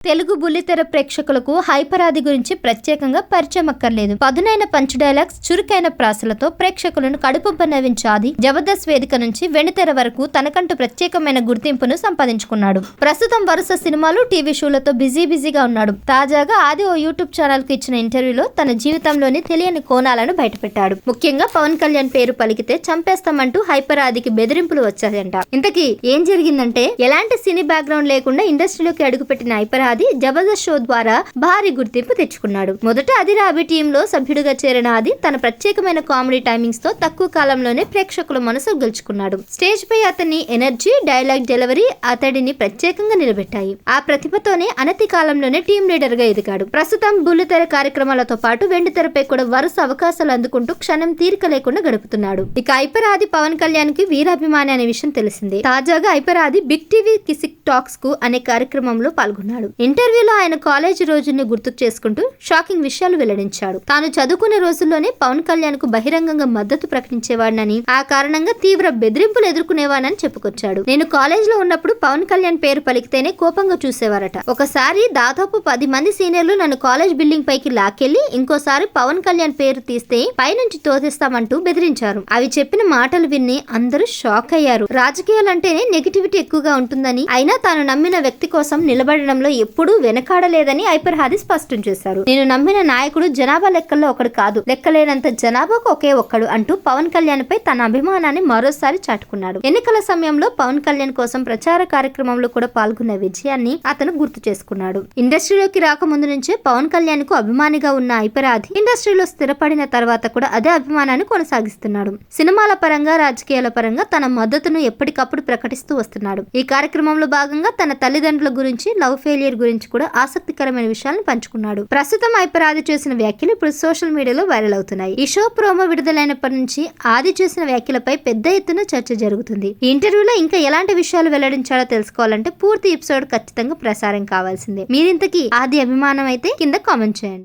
తెలుగు బుల్లితెర ప్రేక్షకులకు హైపరాది గురించి ప్రత్యేకంగా పరిచయం అక్కర్లేదు. పదునైన పంచ్ డైలాగ్స్, చురుకైన ప్రాసలతో ప్రేక్షకులను కడుపుబ్బ నవ్వించే ఆది జబర్దస్త్ వేదిక నుంచి వెండితెర వరకు తనకంటూ ప్రత్యేకమైన గుర్తింపును సంపాదించుకున్నాడు. ప్రస్తుతం వరుస సినిమాలు, టీవీ షోలతో బిజీగా ఉన్నాడు. తాజాగా ఆది ఓ యూట్యూబ్ ఛానల్ కు ఇచ్చిన ఇంటర్వ్యూలో తన జీవితంలోని తెలియని కోణాలను బయటపెట్టాడు. ముఖ్యంగా పవన్ కళ్యాణ్ పేరు పలికితే చంపేస్తామంటూ హైపర్ ఆదికి బెదిరింపులు వచ్చాయంట. ఇంతకీ ఏం జరిగిందంటే, ఎలాంటి సినీ బ్యాక్గ్రౌండ్ లేకుండా ఇండస్ట్రీలోకి అడుగుపెట్టిన హైపర్ ఆది జబర్దస్త్ షో ద్వారా భారీ గుర్తింపు తెచ్చుకున్నాడు. మొదట అదిరాబి టీంలో సభ్యుడిగా చేరిన ఆది తన ప్రత్యేకమైన కామెడీ టైమింగ్స్ తో తక్కువ కాలంలోనే ప్రేక్షకుల మనసు గెలుచుకున్నాడు. స్టేజ్ పై అతని ఎనర్జీ, డైలాగ్ డెలివరీ అతడిని ప్రత్యేకంగా నిలబెట్టాయి. ఆ ప్రతిభతోనే అనతి కాలంలోనే టీం లీడర్ గా ఎదిగాడు. ప్రస్తుతం బుల్లితెర కార్యక్రమాలతో పాటు వెండితెరపై కూడా వరుస అవకాశాలు అందుకుంటూ క్షణం తీరిక లేకుండా గడుపుతున్నాడు. ఇక హైపర్ ఆది పవన్ కళ్యాణ్ కి వీరాభిమాని అనే విషయం తెలిసిందే. తాజాగా హైపర్ ఆది బిగ్ టీవీ కిసిక్ టాక్స్ కు అనే కార్యక్రమంలో పాల్గొన్నాడు. ఇంటర్వ్యూలో ఆయన కాలేజీ రోజుల్ని గుర్తుకు చేసుకుంటూ షాకింగ్ విషయాలు వెల్లడించాడు. తాను చదువుకునే రోజుల్లోనే పవన్ కళ్యాణ్ కు బహిరంగంగా మద్దతు ప్రకటించేవాడినని, ఆ కారణంగా తీవ్ర బెదిరింపులు ఎదుర్కొనేవాడని చెప్పుకొచ్చాడు. నేను కాలేజ్ లో ఉన్నప్పుడు పవన్ కళ్యాణ్ పేరు పలికితేనే కోపంగా చూసేవారట. ఒకసారి దాదాపు 10 మంది సీనియర్లు నన్ను కాలేజ్ బిల్డింగ్ పైకి లాకెళ్లి ఇంకోసారి పవన్ కళ్యాణ్ పేరు తీస్తే పైనుంచి తోసేస్తామంటూ బెదిరించారు. అవి చెప్పిన మాటలు విని అందరూ షాక్ అయ్యారు. రాజకీయాలంటేనే నెగిటివిటీ ఎక్కువగా ఉంటుందని, అయినా తాను నమ్మిన వ్యక్తి కోసం నిలబడడంలో ఎప్పుడూ వెనకాడలేదని హైపర్ ఆది స్పష్టం చేశారు. నేను నమ్మిన నాయకుడు జనాభా లెక్కల్లో ఒకడు కాదు, లెక్కలేనంత జనాభాకు ఒకే ఒక్కడు అంటూ పవన్ కళ్యాణ్ పై తన అభిమానాన్ని మరోసారి చాటుకున్నాడు. ఎన్నికల సమయంలో పవన్ కళ్యాణ్ కోసం ప్రచార కార్యక్రమంలో కూడా పాల్గొన్న విజయాన్ని అతను గుర్తు చేసుకున్నాడు. ఇండస్ట్రీలోకి రాకముందు నుంచే పవన్ కళ్యాణ్ కు అభిమానిగా ఉన్న హైపర్ ఆది ఇండస్ట్రీలో స్థిరపడిన తర్వాత కూడా అదే అభిమానాన్ని కొనసాగిస్తున్నాడు. సినిమాల పరంగా, రాజకీయాల పరంగా తన మద్దతును ఎప్పటికప్పుడు ప్రకటిస్తూ వస్తున్నాడు. ఈ కార్యక్రమంలో భాగంగా తన తల్లిదండ్రుల గురించి, లవ్ ఫెయిలియర్ గురించి కూడా ఆసక్తికరమైన విషయాలను పంచుకున్నాడు. ప్రస్తుతం హైపర్ ఆది చేసిన వ్యాఖ్యలు ఇప్పుడు సోషల్ మీడియాలో వైరల్ అవుతున్నాయి. ఈ షో ప్రోమో విడుదలైనప్పటి నుంచి ఆది చేసిన వ్యాఖ్యలపై పెద్ద ఎత్తున చర్చ జరుగుతుంది. ఈ ఇంటర్వ్యూలో ఇంకా ఎలాంటి విషయాలు వెల్లడించాలో తెలుసుకోవాలంటే పూర్తి ఎపిసోడ్ ఖచ్చితంగా ప్రసారం కావాల్సిందే. మీరింతకీ ఆది అభిమానం అయితే కింద కామెంట్ చేయండి.